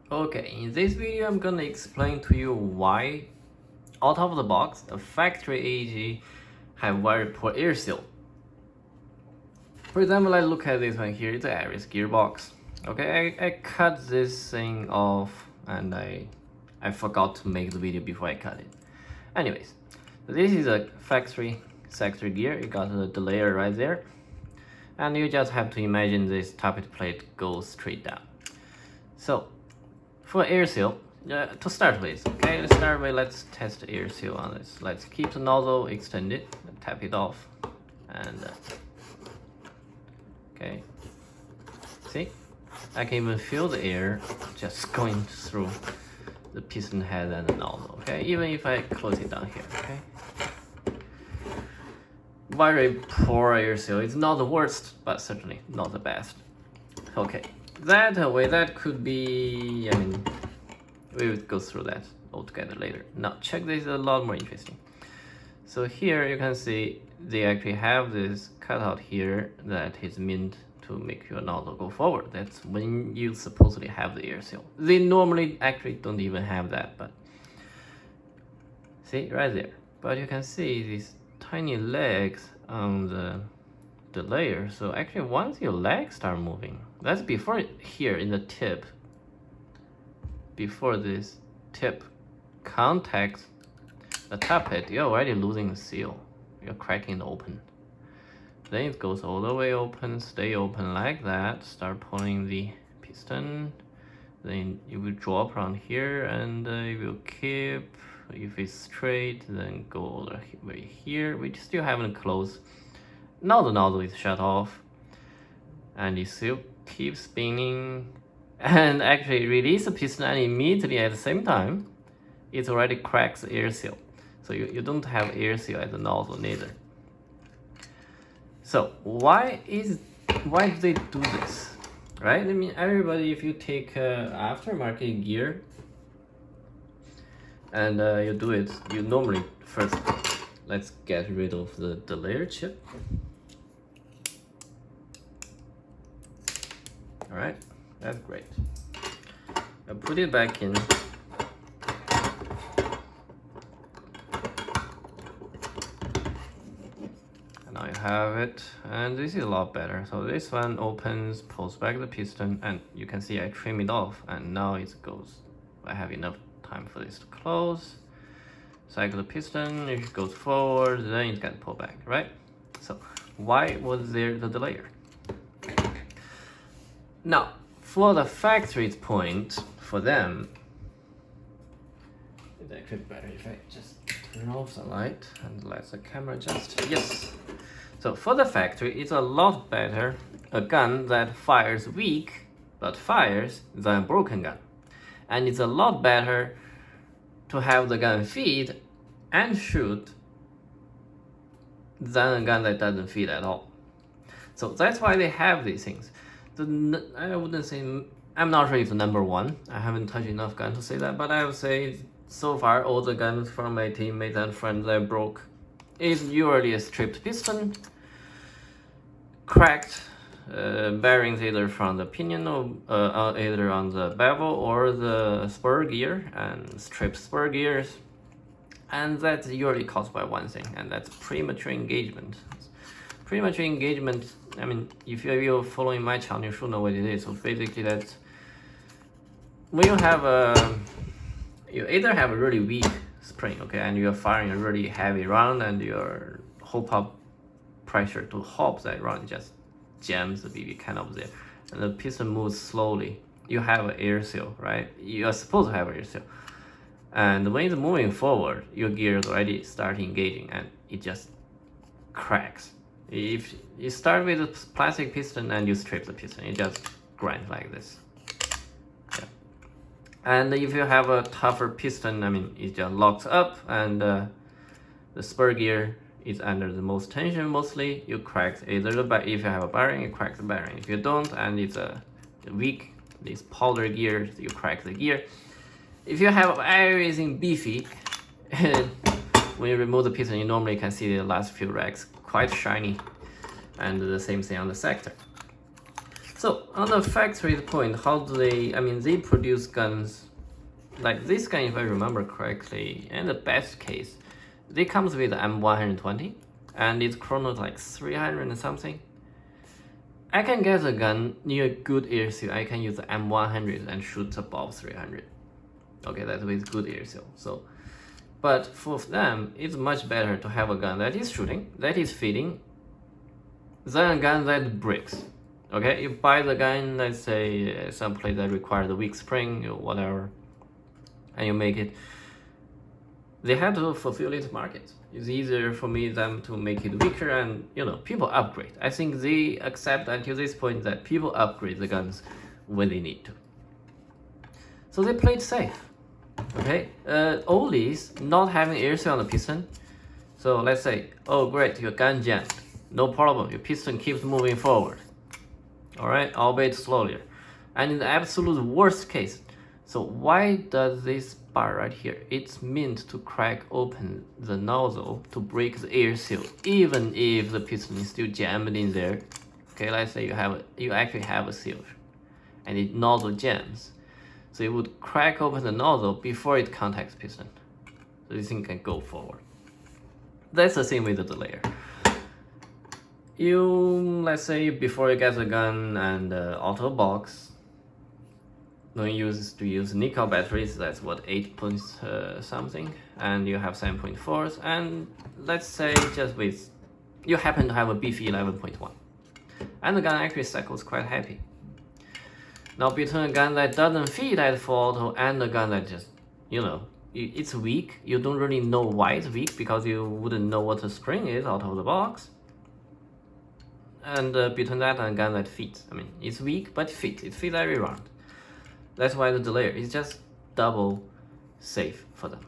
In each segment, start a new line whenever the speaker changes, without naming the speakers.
Okay, in this video I'm gonna explain to you why out of the box a factory AEG have very poor air seal. For example, let's look at this one here. It's an Aries gearbox. Okay, I cut this thing off and I forgot to make the video before I cut it. Anyways, this is a factory sector gear. You got the delayer right there, and you just have to imagine this tappet plate goes straight down. So for air seal, to start with, okay, let's test air seal on this. Let's keep the nozzle extended, tap it off, and okay, see, I can even feel the air just going through the piston head and the nozzle, okay, even if I close it down here, okay. Very poor air seal. It's not the worst, but certainly not the best. Okay, that could be, I mean, we will go through that altogether later. Now check this, a lot more interesting. So here you can see they actually have this cutout here that is meant to make your nozzle go forward. That's when you supposedly have the air seal. They normally actually don't even have that, but see right there. But you can see these tiny legs on the layer. So actually once your legs start moving, that's before here in the tip, before this tip contacts the tappet, you're already losing the seal. You're cracking it open. Then it goes all the way open, stay open like that, start pulling the piston. Then you will drop around here and you will keep, if it's straight, then go all the way here. We still haven't closed. Now the nozzle is shut off and it still keeps spinning and actually release the piston, and immediately at the same time it already cracks the air seal. So you don't have air seal at the nozzle neither. So why do they do this, right? I mean, everybody, if you take aftermarket gear and you do it, you normally first, let's get rid of the layer chip. All right, that's great. I put it back in. And now you have it, and this is a lot better. So this one opens, pulls back the piston, and you can see I trim it off, and now it goes. I have enough time for this to close. Cycle the piston, if it goes forward, then it can pull back, right? So why was there the delayer? Now, for the factory's point, for them, it's actually better if I just turn off the light and let the camera adjust. Yes. So for the factory, it's a lot better a gun that fires weak but fires than a broken gun. And it's a lot better to have the gun feed and shoot than a gun that doesn't feed at all. So that's why they have these things. I wouldn't say, I'm not sure if number one. I haven't touched enough guns to say that, but I would say so far all the guns from my teammates and friends that broke is usually a stripped piston, cracked bearings either from the pinion or either on the bevel or the spur gear, and stripped spur gears, and that's usually caused by one thing, and that's premature engagement. Premature engagement, I mean, if you're following my channel, you should know what it is. So basically that's when you have you either have a really weak spring, okay, and you're firing a really heavy round and your hope up pressure to hop that round just jams the BB can up there, and the piston moves slowly. You have an air seal, right? You are supposed to have an air seal, and when it's moving forward, your gear is already start engaging and it just cracks. If you start with a plastic piston and you strip the piston, it just grinds like this. Yeah. And if you have a tougher piston, I mean, it just locks up, and the spur gear is under the most tension mostly. You crack either if you have a bearing, you crack the bearing. If you don't, and it's a weak, these powder gears, you crack the gear. If you have everything beefy, when you remove the piston, you normally can see the last few racks quite shiny, and the same thing on the sector. So on the factory point, how do they? I mean, they produce guns like this gun, if I remember correctly. In the best case, they comes with M120, and its chronos like 300 and something. I can get a gun near good air seal. I can use the M100 and shoot above 300. Okay, that's with good air seal. So, but for them, it's much better to have a gun that is shooting, that is feeding, than a gun that breaks. Okay, you buy the gun, let's say some place that requires a weak spring or whatever, and you make it. They have to fulfill its market. It's easier for them to make it weaker, and people upgrade. I think they accept until this point that people upgrade the guns when they need to. So they play it safe. Okay, always not having air seal on the piston. So let's say, oh great, your gun jammed. No problem, your piston keeps moving forward. Alright, albeit slowly. And in the absolute worst case, so why does this bar right here? It's meant to crack open the nozzle to break the air seal, even if the piston is still jammed in there. Okay, let's say you actually have a seal, and the nozzle jams. So it would crack open the nozzle before it contacts piston. So this thing can go forward. That's the same with the delayer. Let's say before you get the gun and auto box, don't use nickel batteries. That's what 8 point something, and you have 7.4s, and let's say you happen to have a beefy 11.1, and the gun actually cycles quite happy. Now between a gun that doesn't feed at full auto and a gun that just it's weak, you don't really know why it's weak because you wouldn't know what the spring is out of the box. And between that and a gun that feeds, I mean, it's weak but it feeds every round. That's why the delayer is just double safe for them.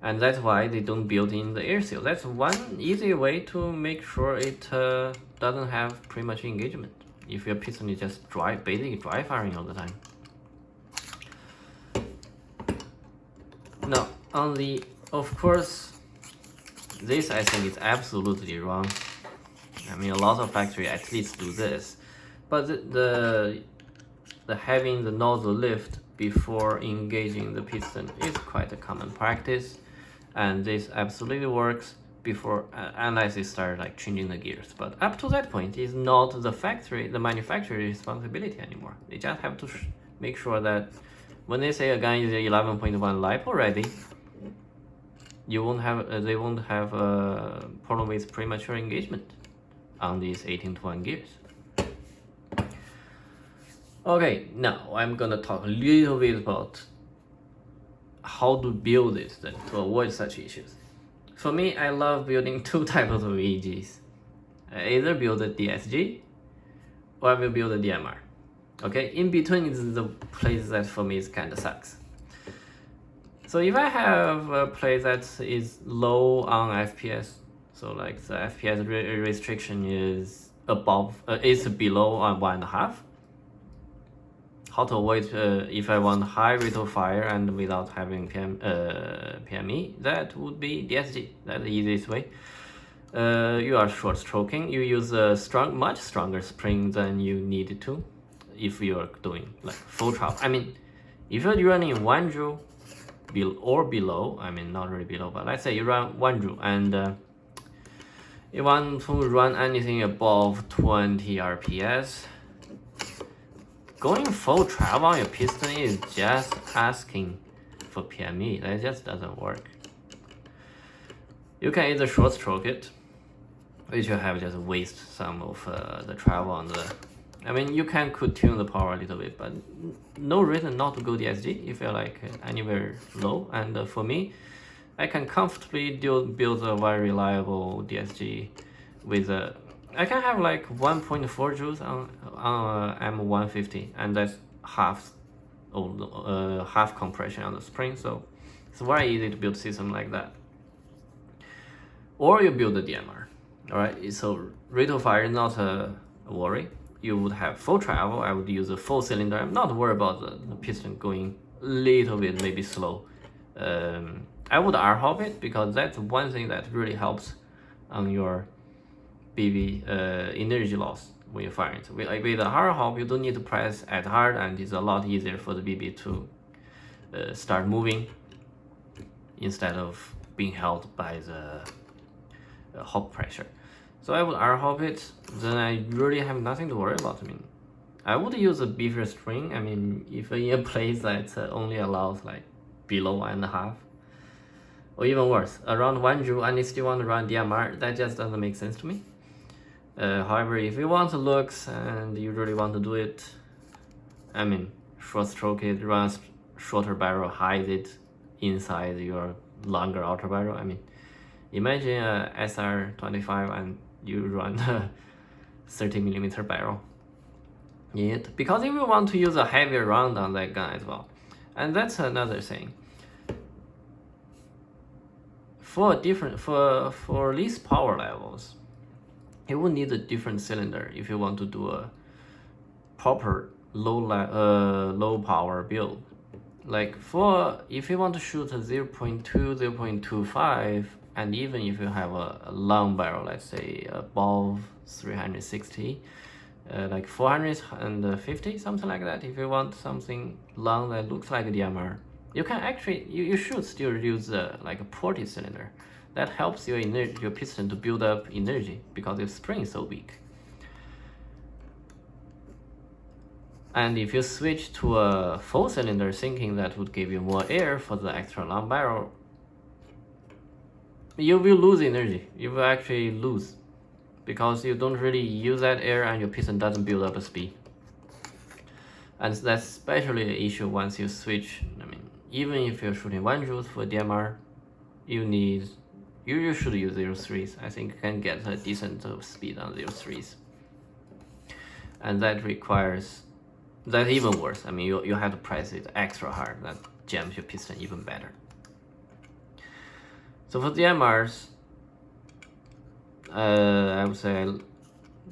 And that's why they don't build in the air seal. That's one easy way to make sure it doesn't have premature engagement. If your piston is just basically dry firing all the time. Now, of course, this I think is absolutely wrong. I mean, a lot of factories at least do this, but the having the nozzle lift before engaging the piston is quite a common practice, and this absolutely works before unless they start like changing the gears. But up to that point, is not the manufacturer's responsibility anymore. They just have to make sure that when they say a gun is 11.1 LiPo ready, they won't have a problem with premature engagement on these 18-to-1 gears. Okay, now I'm gonna talk a little bit about how to build this then to avoid such issues. For me, I love building two types of AEGs. I either build a DSG or I will build a DMR. Okay, in between is the place that for me is kind of sucks. So if I have a place that is low on FPS, so like the FPS restriction is below 1.5. How to avoid if I want high rate of fire and without having PME, that would be DSG. That's the easiest way. You are short stroking. You use a much stronger spring than you need to if you are doing like full travel. I mean, if you're running 1 joule or below, I mean not really below, but let's say you run 1 joule and you want to run anything above 20 RPS. Going full travel on your piston is just asking for PME. That just doesn't work. You can either short stroke it, which you have just waste some of the travel on the. I mean, you can tune the power a little bit, but no reason not to go DSG if you're like anywhere low. And for me, I can comfortably build a very reliable DSG with a. I can have like 1.4 joules on M150, and that's half compression on the spring, so it's very easy to build a system like that. Or you build a DMR, alright? So rate of fire is not a worry. You would have full travel. I would use a full cylinder. I'm not worried about the piston going a little bit maybe slow. I would R-hop it because that's one thing that really helps on your BB energy loss. when you fire it. With a hard hop, you don't need to press as hard, and it's a lot easier for the BB to start moving instead of being held by the hop pressure. So I would R hop it, then I really have nothing to worry about. I mean, I would use a beefier string. I mean, if in a place that only allows like below 1.5, or even worse, around 1 joule, and you still want to run DMR, that just doesn't make sense to me. However, if you want looks and you really want to do it, I mean, short stroke it, run shorter barrel, hide it inside your longer outer barrel. I mean, imagine a SR25 and you run a 30mm barrel in it, because if you want to use a heavier round on that gun as well. And that's another thing. For these power levels, you will need a different cylinder if you want to do a proper low power build. Like if you want to shoot a 0.2, 0.25, and even if you have a long barrel, let's say above 360, like 450, something like that. If you want something long that looks like a DMR, you can actually, you should still use like a ported cylinder. That helps your piston to build up energy because your spring is so weak. And if you switch to a full cylinder thinking that would give you more air for the extra long barrel, you will lose energy. You will actually lose because you don't really use that air and your piston doesn't build up a speed. And that's especially an issue once you switch. I mean, even if you're shooting 1 joule for DMR, you should use 0.3s. I think you can get a decent speed on 0.3s. And that requires, that's even worse. I mean, you have to press it extra hard. That jams your piston even better. So for DMRs, I would say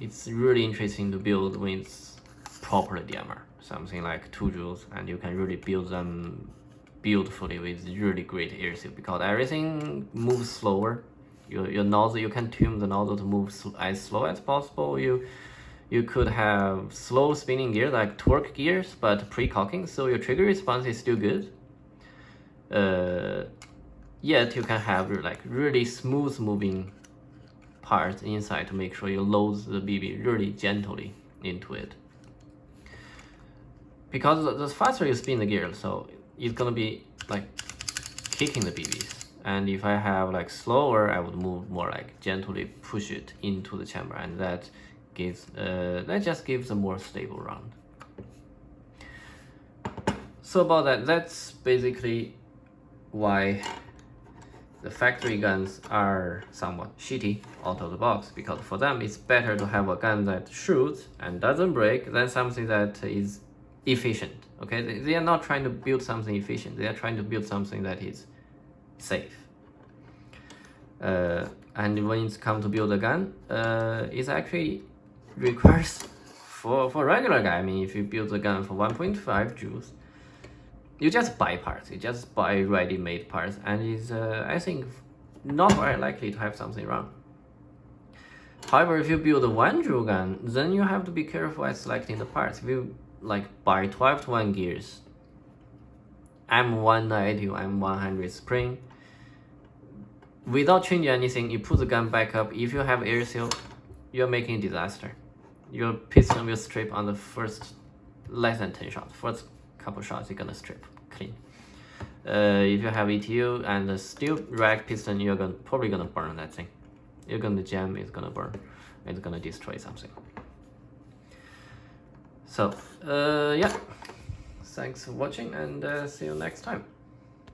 it's really interesting to build when it's proper DMR, something like 2 joules, and you can really build them beautifully with really great air seal, because everything moves slower. Your nozzle, you can tune the nozzle to move as slow as possible. You could have slow spinning gear like torque gears, but pre-cocking, so your trigger response is still good. Yet you can have like really smooth moving parts inside to make sure you load the BB really gently into it. Because the faster you spin the gear, so it's gonna be like kicking the BBs. And if I have like slower, I would move more like gently push it into the chamber, and that just gives a more stable round. So about that, that's basically why the factory guns are somewhat shitty out of the box, because for them it's better to have a gun that shoots and doesn't break than something that is efficient. Okay, they are not trying to build something efficient, they are trying to build something that is safe. And when it's come to build a gun, it actually requires for regular guy. I mean, if you build a gun for 1.5 joules, you just buy parts, you just buy ready-made parts, and it's I think not very likely to have something wrong. However, if you build a 1 joule gun, then you have to be careful at selecting the parts. If you like buy 12-to-1 gears, M190 or M100 spring, without changing anything, you put the gun back up. If you have air seal, you're making a disaster. Your piston will strip on the first less than 10 shots. First couple shots, you're gonna strip clean. If you have ETU and a steel rack piston, you're probably gonna burn that thing. You're gonna jam, it's gonna burn, it's gonna destroy something. So yeah, thanks for watching, and see you next time.